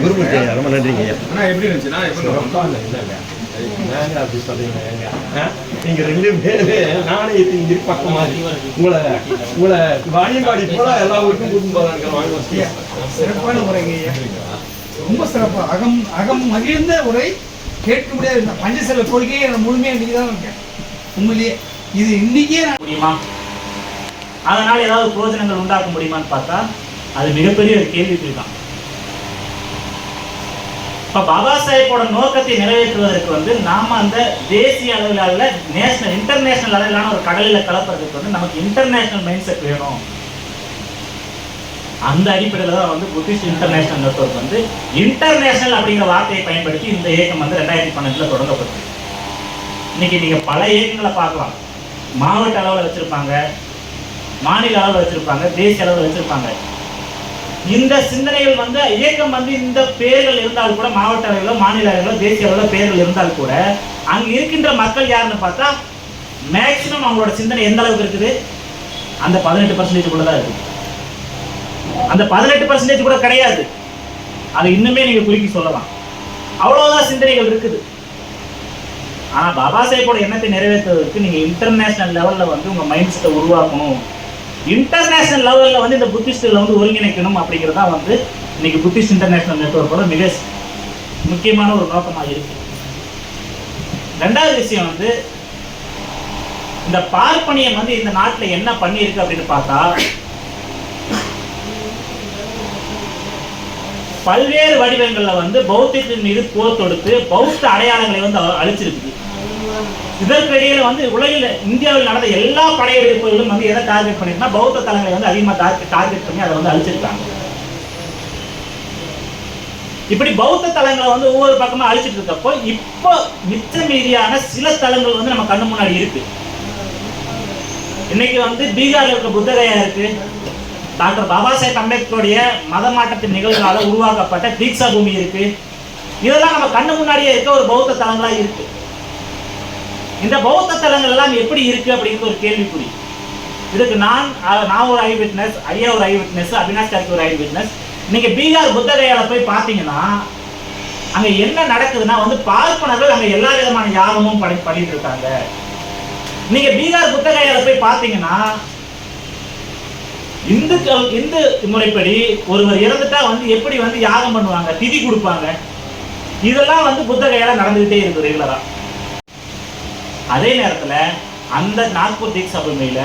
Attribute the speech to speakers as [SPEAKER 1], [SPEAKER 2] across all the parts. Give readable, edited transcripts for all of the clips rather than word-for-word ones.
[SPEAKER 1] குருமூர்த்தி ஐயா ரொம்ப நன்றிங்க ஐயா.
[SPEAKER 2] எப்படி இருந்துச்சுன்னா
[SPEAKER 1] அப்படி சொல்றீங்க நீங்க 2 பேருமே நாணயத்தை இங்க பக்கம் மாதிரி உங்களை வாணியம்பாடி போல எல்லா ஊருக்கும் கூட்டு போறாங்க.
[SPEAKER 3] சிறப்பான உரைங்க ஐயா, ரொம்ப சிறப்பா அகம் மகிழ்ந்த உரை. கேட்க முடியாது. இந்த பஞ்சசெல்வ கொள்கையை முழுமையாக இன்னைக்கு தான் இருக்கேன். உண்மையிலேயே இது இன்னைக்கே
[SPEAKER 4] முடியுமா? அதனால ஏதாவது பிரயோஜனங்கள் உண்டாக்க முடியுமான்னு பார்த்தா அது மிகப்பெரிய ஒரு கேள்விக்குறி தான். இப்போ பாபா சாஹேப்போட நோக்கத்தை நிறைவேற்றுவதற்கு நாம அந்த தேசிய அளவிலான நேஷனல் இன்டர்நேஷனல் அளவிலான ஒரு கடலில் கலப்புறதுக்கு நமக்கு இன்டர்நேஷனல் மைண்ட் செட் வேணும். அந்த அடிப்படையில் தான் புத்திஸ்ட் இன்டர்நேஷனல் நெட்வொர்க் இன்டர்நேஷனல் அப்படிங்கிற வார்த்தையை பயன்படுத்தி இந்த இயக்கம் 2012 தொடங்கப்பட்டது. இன்னைக்கு நீங்க பல இயக்கங்களை பார்க்கலாம். மாவட்ட அளவில் வச்சிருப்பாங்க, மாநில அளவில் வச்சிருப்பாங்க, தேசிய அளவில் வச்சிருப்பாங்க. இந்த சிந்தனைகள் இயக்கம் இந்த பேர்கள் இருந்தால் கூட, மாவட்ட அளவில், மாநில அளவில், தேசிய அளவில் பேர்கள் இருந்தால் கூட அங்க இருக்கின்ற மக்கள் யாருன்னு பார்த்தா மேக்சிமம் அவங்களோட சிந்தனை எந்த அளவுக்கு இருக்குது? அந்த 18% கூட தான் இருக்குது. அந்த 18% கூட கிடையாது. அது இன்னுமே நீங்க குறுக்கி சொல்லலாம். அவ்வளவுதான் சிந்தனைகள் இருக்குது. ஆனா பாபா சாஹேப்போட எண்ணத்தை நிறைவேற்றுவதற்கு நீங்க இன்டர்நேஷனல் லெவல்ல உங்க மைண்ட் செட்டை உருவாக்கணும். இன்டர்நேஷனல் லெவல்ல இந்த புத்திஸ்ட்ல ஒருங்கிணைக்கணும் அப்படிங்கிறதா இன்னைக்கு புத்திஸ்ட் இன்டர்நேஷனல் நெட்வொர்க்கோட மிக முக்கியமான ஒரு நோக்கமாக இருக்கு. ரெண்டாவது விஷயம் இந்த பார்ப்பனியம் இந்த நாட்டில் என்ன பண்ணியிருக்கு அப்படின்னு பார்த்தா, பல்வேறு வடிவங்கள்ல பௌத்தத்தின் மீது போர் தொடுத்து பௌத்த அடையாளங்களை அழிச்சிருக்கு. இதற்கு இடையில உலகில் இந்தியாவில் நடந்த எல்லா படையெடுப்புகளும் எதை டார்கெட் பண்ணிருந்தா பௌத்த தலங்களை அதிகமாக டார்கெட் பண்ணி அதை அழிச்சிருக்காங்க. இப்படி பௌத்த தலங்களை ஒவ்வொரு பக்கமா அழிச்சிட்டு இருக்கப்போ இப்போ மிச்ச மீதியான சில தலங்கள் நம்ம கண்ணு முன்னாடி இருக்கு. இன்னைக்கு பீகார்ல இருக்க புத்தகயா இருக்கு. டாக்டர் பாபா சாஹேப் அம்பேத்கருடைய மத மாற்றத்தின் நிகழ்வுகளால உருவாக்கப்பட்ட தீக்ஷா பூமி இருக்கு. இதெல்லாம் நம்ம கண்ணு முன்னாடியே இருக்க ஒரு பௌத்த தலங்களா இருக்கு. இந்த பௌத்த தலங்கள் எல்லாம் எப்படி இருக்கு அப்படிங்கிற ஒரு கேள்விக்குறி. இதுக்கு நான் ஒரு ஐ விட்னஸ், ஐயா ஒரு ஐ விட்னஸ், அவினாஷ் கார்கி ஒரு ஐ விட்னஸ். நீங்க பீகார் புத்தகையால போய் பாத்தீங்கன்னா அங்க என்ன நடக்குதுன்னா பார்ப்பனர்கள் அங்க எல்லா விதமான யாகமும் பண்ணிட்டு இருக்காங்க. நீங்க பீகார் புத்தகையால போய் பாத்தீங்கன்னா இந்து முறைப்படி ஒருவர் இறந்துட்டா எப்படி யாகம் பண்ணுவாங்க, திதி கொடுப்பாங்க. இதெல்லாம் புத்தகையால நடந்துகிட்டே இருக்கு ரெகுலரா. அதே நேரத்துல அந்த நாக்பூர் தீக்ஷா பூமியில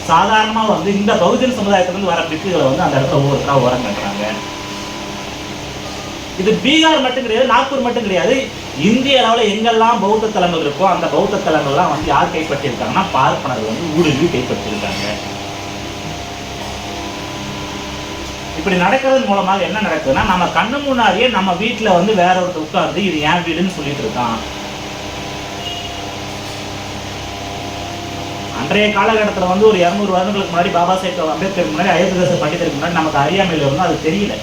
[SPEAKER 4] சாதாரணமா இந்த பகுஜன் சமுதாயத்திலிருந்து வர பிக்குகளை அந்த இடத்துல ஒவ்வொருத்தரா உரம் கட்டுறாங்க. இது பீகார் மட்டும் கிடையாது, நாக்பூர் மட்டும் கிடையாது. இந்திய அளவில் எங்கெல்லாம் பௌத்த தலங்கள் இருக்கோ அந்த பௌத்த தலங்கள்லாம் யார் கைப்பற்றியிருக்காங்கன்னா பார்ப்பனர்கள் ஊடுருவி கைப்பற்றியிருக்காங்க. இப்படி நடக்கிறதன் மூலமாக என்ன நடக்குதுன்னா, நம்ம கண்ணு முன்னாடியே நம்ம வீட்டுல வேற ஒருத்தர் உட்கார்ந்து இது என் வீடுன்னு சொல்லிட்டு இருக்கான். அன்றைய காலகட்டத்தில் ஒரு 200 வருடங்களுக்கு முன்னாடி பாபா சாஹேப் அம்பேத்கருக்கு முன்னாடி, அயோத்திதாச பண்டிதருக்கு முன்னாடி நமக்கு அறியாமையில் இருந்தோம், அது தெரியல.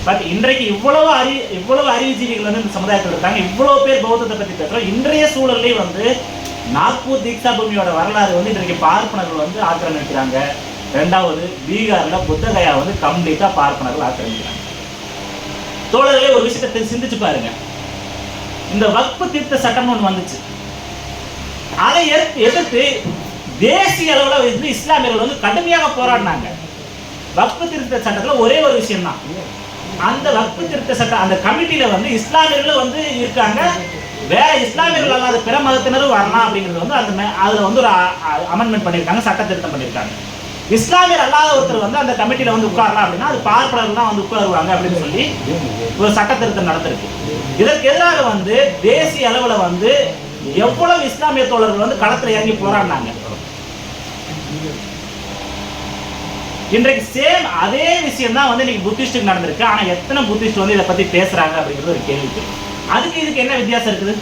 [SPEAKER 4] பட் இன்றைக்கு இவ்வளவு அறிவுஜீவிகள் இந்த சமுதாயத்தில் இருக்காங்க. இவ்வளவு பேர் பௌத்தத்தை பற்றி பேசுறோம். இன்றைய சூழல்லே நாக்பூர் தீக்ஷா பூமியோட வரலாறு இன்றைக்கு பார்ப்பனர்கள் ஆக்கிரமிக்கிறாங்க. ரெண்டாவது பீகார்ல புத்தகையா கம்ப்ளீட்டா பார்ப்பனர்கள் ஆக்கிரமிக்கிறாங்க. தோழர்களே ஒரு விஷயத்தை சிந்திச்சு பாருங்க. இந்த வக்ஃப் திருத்த சட்டம் ஒன்று வந்துச்சு. அதை எதிர்த்து தேசிய அளவில் இஸ்லாமியர்கள் கடுமையாக போராடினாங்க. வக்ஃப் திருத்த சட்டத்துல ஒரே ஒரு விஷயம் தான், அந்த வக்ஃப் திருத்த சட்டம் அந்த கமிட்டியில இஸ்லாமியர்களும் இருக்காங்க, வேற இஸ்லாமியர்கள் அல்லாத பிற மதத்தினரும் வரலாம் அப்படிங்கிறது அந்த அதுல ஒரு அமெண்ட்மெண்ட் பண்ணியிருக்காங்க, சட்ட திருத்தம் பண்ணியிருக்காங்க. இஸ்லாமியர் அல்லாத ஒருத்தர் அந்த கமிட்டியில உட்காரலாம் அப்படின்னா அது பார்ப்பனர்கள் தான் உட்காருவாங்க அப்படின்னு சொல்லி ஒரு சட்ட திருத்தம் நடந்திருக்கு. இதற்கு எதிராக தேசிய அளவுல எவ்வளவு இஸ்லாமிய தோழர்கள் களத்துல இறங்கி போராடினாங்க. இன்றைக்கு சேம் அதே விஷயம் தான் இன்னைக்கு புத்திஸ்டுக்கு நடந்திருக்கு. ஆனா எத்தனை புத்திஸ்ட் இதை பத்தி பேசுறாங்க அப்படிங்கிறது ஒரு கேள்வி. அதுக்கு இதுக்கு என்ன வித்தியாசம் இருக்குது?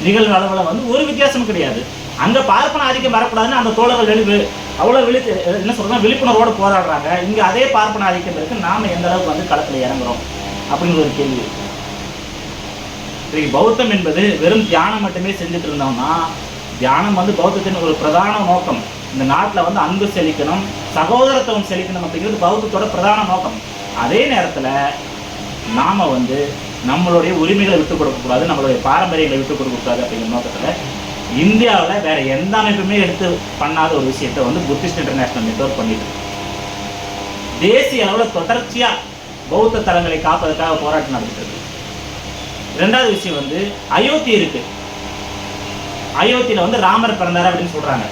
[SPEAKER 4] நிகழ்வு அளவுல ஒரு வித்தியாசமும் கிடையாது. அங்க பார்ப்பன ஆதிக்கம் வரக்கூடாதுன்னு அந்த தோழர்கள் அவ்வளவு என்ன சொல்றாங்க, விழிப்புணர்வோடு போராடுறாங்க. இங்க அதே பார்ப்பன ஆதிக்கம் இருக்கு, நாம எந்த அளவுக்கு களத்துல இறங்குறோம் அப்படிங்கிற ஒரு கேள்வி இருக்கு. பௌத்தம் என்பது வெறும் தியானம் மட்டுமே செஞ்சுட்டு இருந்தோம்னா, தியானம் பௌத்தத்தின் ஒரு பிரதான நோக்கம். இந்த நாட்டில் அன்பு செழிக்கணும், சகோதரத்துவம் செழிக்கணும் அப்படிங்கிறது பௌத்தத்தோட பிரதான நோக்கம். அதே நேரத்தில் நாம வந்து நம்மளுடைய உரிமைகளை விட்டுக் கொடுக்கக்கூடாது, நம்மளுடைய பாரம்பரியங்களை விட்டுக் கொடுக்கக்கூடாது அப்படிங்கிற நோக்கத்தில் இந்தியாவில் வேற எந்த அமைப்புமே எடுத்து பண்ணாத ஒரு விஷயத்தை வந்து புத்திஸ்ட் இன்டர்நேஷனல் நெட்வொர்க் பண்ணிட்டு இருக்கு. தேசிய அளவில் தொடர்ச்சியாக பௌத்த தலங்களை காப்பதற்காக போராட்டம் நடந்துட்டு இருக்கு. ரெண்டாவது விஷயம் வந்து அயோத்தி இருக்கு. அயோத்தியில் வந்து ராமர் பிறந்தார் அப்படின்னு சொல்றாங்க,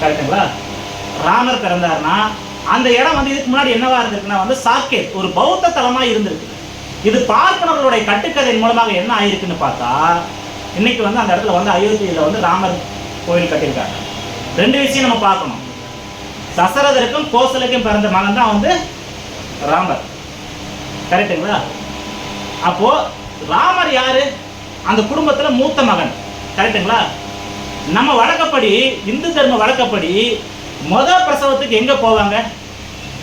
[SPEAKER 4] கரெக்டுங்களா? ராமர் பிறந்தார்னா அந்த இடம் வந்து இதுக்கு முன்னாடி என்னவா இருந்திருக்குன்னா வந்து சாக்கேத், ஒரு பௌத்த தலமா இருந்திருக்கு. இது பார்ப்பனர்களுடைய கட்டுக்கதையின் மூலமாக என்ன ஆயிருக்குன்னு பார்த்தா இன்னைக்கு வந்து அந்த இடத்துல வந்து அயோத்தியில வந்து ராமர் கோயில் கட்டியிருக்காங்க. ரெண்டு விஷயம் நம்ம பார்க்கணும். தசரதருக்கும் கோசலைக்கும் பிறந்த மகன் தான் வந்து ராமர், கரெக்டுங்களா? அப்போ ராமர் யாரு? அந்த குடும்பத்துல மூத்த மகன், கரெக்டுங்களா? நம்ம வழக்கப்படி, இந்து தர்ம வழக்கப்படி முதல் பிரசவத்துக்கு எங்க போவாங்க?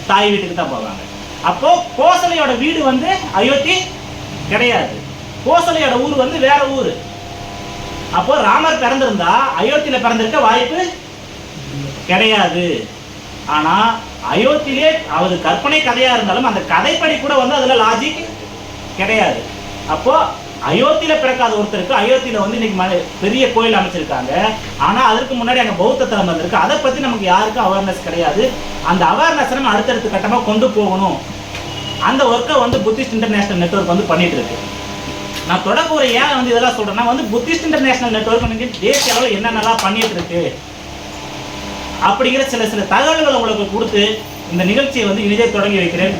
[SPEAKER 4] தாய் வீட்டுக்கு தான் போவாங்க. அப்போ கோசலையோட வீடு வந்து அயோத்தி கிடையாது, கோசலையோட ஊர் வந்து வேற ஊர். அப்போ ராமர் பிறந்திருந்தா அயோத்தியில பிறந்திருக்க வாய்ப்பு கிடையாது. ஆனா அயோத்தியிலே அவர் கற்பனை கதையா இருந்தாலும் அந்த கதைப்படி கூட வந்து அதுல லாஜிக் கிடையாது. அப்போ அயோத்தியில பிறக்காத ஒருத்தருக்கு அயோத்தியில வந்து இன்னைக்கு பெரிய கோயில் அமைச்சிருக்காங்க. ஆனா அதற்கு முன்னாடி அங்க பௌத்த தலம் வந்திருக்கு. அதை பத்தி நமக்கு யாருக்கும் அவேர்னஸ் கிடையாது. அந்த அவேர்னஸ் நம்ம அடுத்தடுத்த கட்டமா கொண்டு போகணும். அந்த ஒர்க்கை வந்து புத்திஸ்ட் இன்டர்நேஷனல் நெட்வொர்க் வந்து பண்ணிட்டு இருக்கு. நான் தொடக்க ஒரு ஏன் வந்து இதெல்லாம் சொல்றேன்னா வந்து புத்திஸ்ட் இன்டர்நேஷனல் நெட்வொர்க் தேசிய அளவில் என்னென்னலாம் பண்ணிட்டு இருக்கு அப்படிங்கிற சில தகவல்களை உங்களுக்கு கொடுத்து இந்த நிகழ்ச்சியை வந்து இனிதே தொடங்கி வைக்கிறேன்.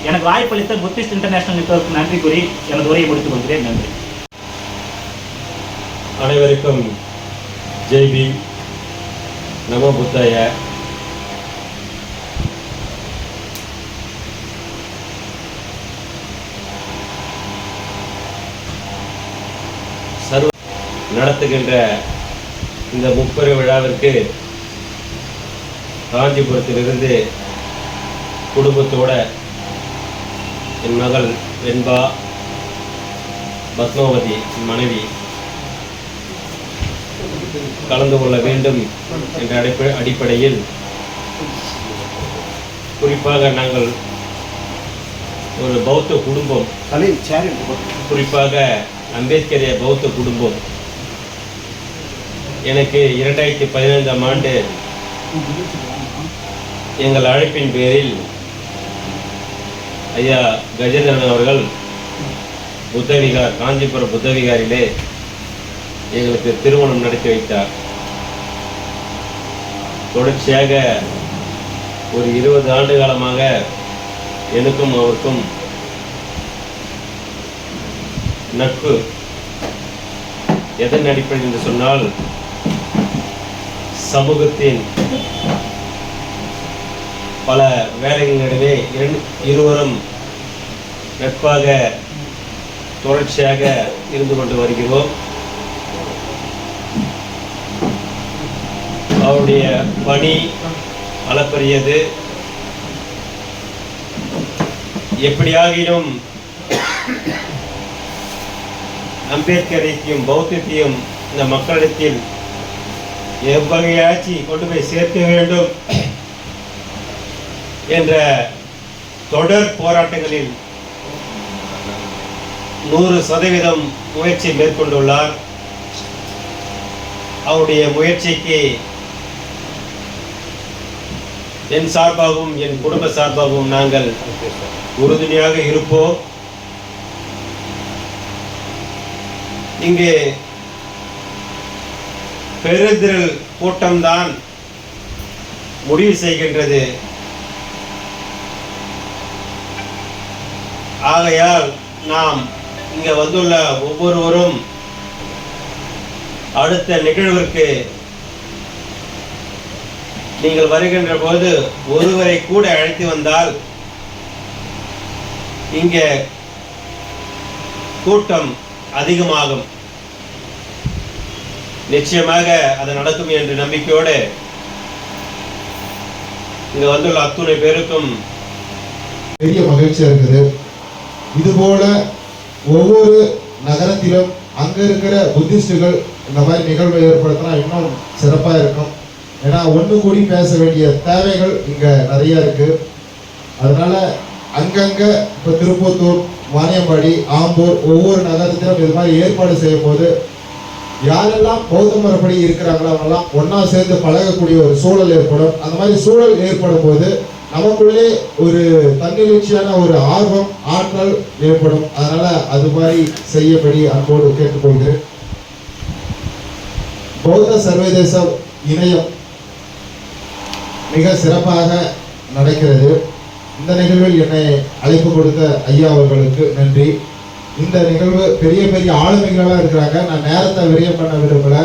[SPEAKER 4] எனக்கு வாய்ப்பளித்த புத்திஸ்ட் இன்டர்நேஷனல் நெட்வொர்க் நன்றி கூறி எனது உரையை முடித்துக் கொள்கிறேன். நன்றி.
[SPEAKER 1] அனைவருக்கும் ஜெய் பீம், நமோ புத்தாய. சர்வ நடத்துகின்ற இந்த முப்பெரு விழாவிற்கு காஞ்சிபுரத்திலிருந்து குடும்பத்தோட என் மகள் வெண்பா, பத்மாவதி மனைவி கலந்து கொள்ள வேண்டும் என்ற அடிப்படையில் குறிப்பாக நாங்கள் ஒரு பௌத்த குடும்பம், குறிப்பாக அம்பேத்கரிய பௌத்த குடும்பம், எனக்கு 2015ஆம் ஆண்டு எங்கள் அழைப்பின் பேரில் ஐயா கஜேந்திரன் அவர்கள் புத்தவிகார், காஞ்சிபுரம் புத்தவிகாரிலே எங்களுக்கு திருமணம் நடத்தி வைத்தார். தொடர்ச்சியாக ஒரு 20 ஆண்டு காலமாக எனக்கும் அவருக்கும் நட்பு. எதன் அடிப்படையில் என்று சொன்னால் சமூகத்தின் பல வேலைகளிடையே இருவரும் நட்பாக தொடர்ச்சியாக இருந்து கொண்டு வருகிறோம். அவருடைய பணி அளப்பரியது. எப்படியாகிலும் அம்பேத்கரையும் பௌத்தத்தையும் இந்த மக்களிடத்தில் எவ்வகையாச்சு கொண்டு போய் சேர்க்க வேண்டும் என்ற தொடர் போராட்டங்களில் 100% முயற்சி மேற்கொண்டுள்ளார். அவருடைய முயற்சிக்கு என் சார்பாகவும் என் குடும்ப சார்பாகவும் நாங்கள் உறுதுணையாக இருப்போம். இங்கே பெருந்திரள் கூட்டம்தான் முடிவு செய்கின்றது. ஆகையால் நாம் இங்கே வந்துள்ள ஒவ்வொருவரும் அடுத்த நிகழ்விற்கு நீங்கள் வருகின்ற போது ஒருவரை கூட அழைத்து வந்தால் இங்கே கூட்டம் அதிகமாகும். நிச்சயமாக அது நடக்கும் என்ற நம்பிக்கையோடு இங்க வந்துள்ள அத்துணை பேருக்கும்
[SPEAKER 2] பெரிய மகிழ்ச்சியா இருக்குது. இதுபோல ஒவ்வொரு நகரத்திலும் அங்க இருக்கிற புத்திஸ்டுகள் இந்த மாதிரி நிகழ்வை ஏற்படுத்தினா இன்னும் சிறப்பா இருக்கும். ஏன்னா ஒன்று கூடி பேச வேண்டிய தேவைகள் இங்க நிறைய இருக்கு. அதனால அங்கங்க இப்போ திருப்பத்தூர், வாணியம்பாடி, ஆம்பூர் ஒவ்வொரு நகரத்திலும் இது மாதிரி ஏற்பாடு செய்யும் போது யாரெல்லாம் பௌத்த முறைப்படி இருக்கிறாங்களோ அவங்கெல்லாம் ஒன்றா சேர்ந்து பழகக்கூடிய ஒரு சூழல் ஏற்படும். அந்த மாதிரி சூழல் ஏற்படும் போது நமக்குள்ளே ஒரு தன்னெழுச்சியான ஒரு ஆர்வம், ஆற்றல் ஏற்படும். அதனால அது மாதிரி செய்யபடி அன்போடு கேட்டுக்கொள்கிறேன். பௌத்த சர்வதேச இணையம் மிக சிறப்பாக நடக்கிறது. இந்த நிகழ்வில் என்னை அழைப்பு கொடுத்த ஐயா அவர்களுக்கு நன்றி. இந்த நிகழ்வு பெரிய பெரிய ஆளுமைகளாக இருக்கிறாங்க. நான் நேரத்தை விரயம் பண்ண விரும்பல.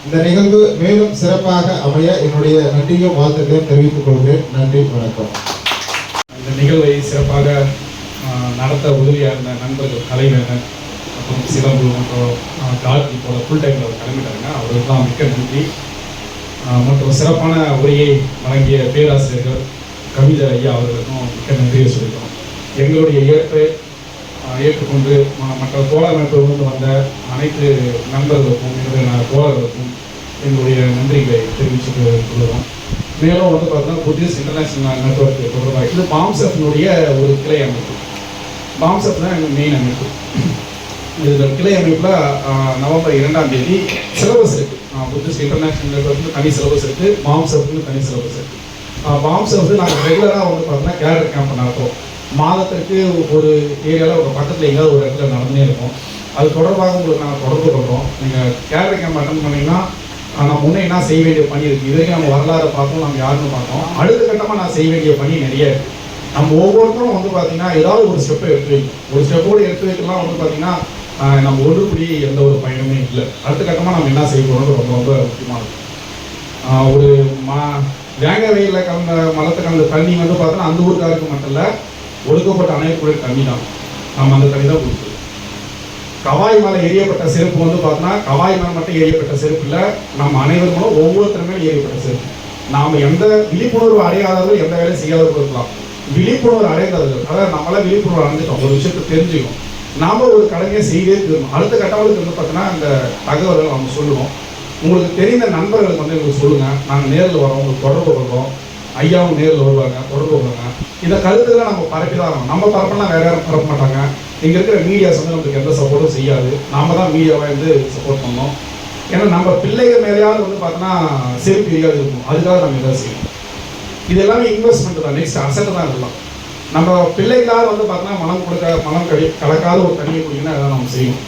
[SPEAKER 2] இந்த நிகழ்வு மேலும் சிறப்பாக அமைய என்னுடைய நன்றியும் வாழ்த்துக்களையும் தெரிவித்துக் கொள்கிறேன். நன்றி, வணக்கம்.
[SPEAKER 5] இந்த நிகழ்வை சிறப்பாக நடத்த உதவியாக இருந்த நண்பர்கள் கலைவேந்தன் மற்றும் சிலம்பு மற்றும் கார்த்தி போல ஃபுல் டைமில் அவர் கிளம்பிட்டாங்க. அவருக்கு தான் மிக்க நன்றி. மற்றும் சிறப்பான உரையை வழங்கிய பேராசிரியர்கள் கவிதர் ஐயா அவர்களுக்கும் மிக்க நன்றியை சொல்லிக்கிறோம். எங்களுடைய ஏற்றுக்கொண்டு மற்ற தோழர் அமைப்பிலிருந்து வந்த அனைத்து நண்பர்களுக்கும் என்னுடைய தோழர்களுக்கும் எங்களுடைய நன்றிகளை தெரிவிச்சுட்டு கொள்கிறோம். மேலும் வந்து பார்த்தீங்கன்னா புத்திஸ்ட் இன்டர்நேஷனல் நெட்வொர்க் தொடர்பாக இது பாம்செஃப்னுடைய ஒரு கிளை அமைப்பு. பாம்செஃப் தான் எங்கள் மெயின் அமைப்பு. இந்த கிளை அமைப்பில் நவம்பர் 2ஆம் தேதி சிலபஸ் இருக்குது. புத்திஸ்ட் இன்டர்நேஷனல் நெட்வொர்க்கு தனி சிலபஸ் இருக்குது, பாம்செஃப்னு தனி சிலபஸ் இருக்குது. பாம்செஃப் நாங்கள் ரெகுலராக வந்து பார்த்தீங்கன்னா கேடர் கேம்ப் நடத்துவோம். மாதத்திற்கு ஒரு ஏரியாவில் ஒரு பக்கத்தில் எங்கேயாவது ஒரு இடத்துல நடந்துனே இருக்கும். அது தொடர்பாக உங்களுக்கு நாங்கள் தொடர்பு கொள்கிறோம். நீங்கள் கேடர் கேம்ப் அட்டன் பண்ணிங்கன்னா நம்ம முன்னே என்ன செய்ய வேண்டிய பணி இருக்குது. இது வரைக்கும் நம்ம வரலாறு பார்த்தோம், நம்ம யாருன்னு பார்த்தோம். அடுத்த கட்டமாக நான் செய்ய வேண்டிய பணி நிறைய இருக்குது. நம்ம ஒவ்வொருத்தரும் வந்து பார்த்தீங்கன்னா ஏதாவது ஒரு ஸ்டெப்பை எடுத்து வைக்கும். ஒரு ஸ்டெப்போடு எடுத்து வைக்கலாம் வந்து பார்த்தீங்கன்னா நம்ம ஒன்றுபடி எந்த ஒரு பயனுமே இல்லை. அடுத்த கட்டமாக நம்ம என்ன செய்ய போகிறோம்னு ரொம்ப ரொம்ப முக்கியமானது. ஒரு வேங்க வெயிலில் கலந்த மலத்தை கலந்த தண்ணி வந்து பார்த்தோன்னா அந்த ஊருக்காருக்கு மட்டும் இல்லை, ஒடுக்கப்பட்ட அனைவருடைய தண்ணி தான். நம்ம அந்த தண்ணி தான் குடிச்சோம். கவாய் மேலே எரியப்பட்ட செருப்பு வந்து பார்த்தோன்னா கவாய் மேலே மட்டும் எரியப்பட்ட செருப்பு இல்லை, நம்ம அனைவரும் ஒவ்வொருத்தருமே எரியப்பட்ட செருப்பு. நாம் எந்த விழிப்புணர்வு அடையாதவர்கள் எந்த வேலையும் செய்யாதவர்கள் இருக்கலாம். விழிப்புணர்வு அடைந்தவர்கள், அதாவது நம்மளாம் விழிப்புணர்வு அடைஞ்சிட்டோம், ஒரு விஷயத்தை தெரிஞ்சுக்கணும், நாம் ஒரு கடமையை செய்தே தீரணும். அடுத்த கட்டங்களுக்கு வந்து பார்த்தோன்னா இந்த தகவல்கள் நம்ம சொல்லுவோம். உங்களுக்கு தெரிந்த நண்பர்களுக்கு வந்து எங்களுக்கு சொல்லுங்கள். நாங்கள் நேரில் வரோம், உங்களுக்கு தொடர்பு கொள்கிறோம். ஐயாவும் நேரில் வருவாங்க, தொடர்பு கொள்ளுங்க. இந்த கருத்துக்களை நம்ம பரப்பி தான் ஆகணும். நம்ம பரப்பலாம் வேற யாரும் பரப்ப மாட்டாங்க. இங்கே இருக்கிற மீடியாஸ் வந்து நம்மளுக்கு எந்த சப்போர்ட்டும் செய்யாது. நாம தான் மீடியாவை வந்து சப்போர்ட் பண்ணணும். ஏன்னா நம்ம பிள்ளைகள் மேலேயாவது வந்து பார்த்தோன்னா செருப்பு எரியாது இருக்கும். அதுக்காக நம்ம எதாவது செய்யணும். இது எல்லாமே இன்வெஸ்ட்மெண்ட் தான், நெக்ஸ்ட் அசட் தான் இருக்கலாம். நம்ம பிள்ளைகளாவது வந்து பார்த்தோன்னா மனம் கலக்காத ஒரு தண்ணியை குடிக்கணும். அதான் நம்ம செய்யணும்.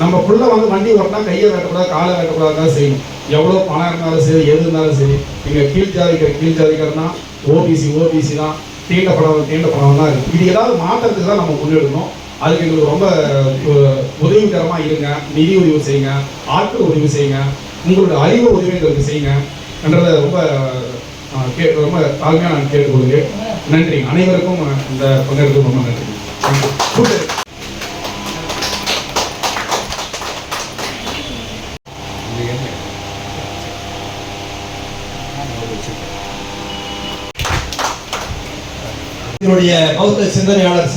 [SPEAKER 5] நம்ம பிள்ளை வந்து வண்டி ஓட்டினா கையை வெட்டக்கூடாது, காலை வெட்டக்கூடாது தான் செய்யணும். எவ்வளோ பணம் இருந்தாலும் சரி, எது இருந்தாலும் சரி. நீங்கள் கீழ் ஜாதிக்காரனா ஓபிசி தான், தீண்டப்படம் தான் இருக்குது. இது ஏதாவது மாற்றத்துக்கு தான் நம்ம முன்னெடுக்கணும். அதுக்கு எங்களுக்கு ரொம்ப உதவிகரமாக இருங்க. நிதி உதவி செய்யுங்க, ஆட்கள் உதவி செய்யுங்க, உங்களோட அறிவு உதவி எங்களுக்கு செய்யுங்க என்றதை ரொம்ப தாழ்மையாக நான் கேட்டுக்கொள்கிறேன். நன்றி. அனைவருக்கும் இந்த பங்கெடுத்து ரொம்ப நன்றி.
[SPEAKER 1] பௌத்த சிந்தனையாளர்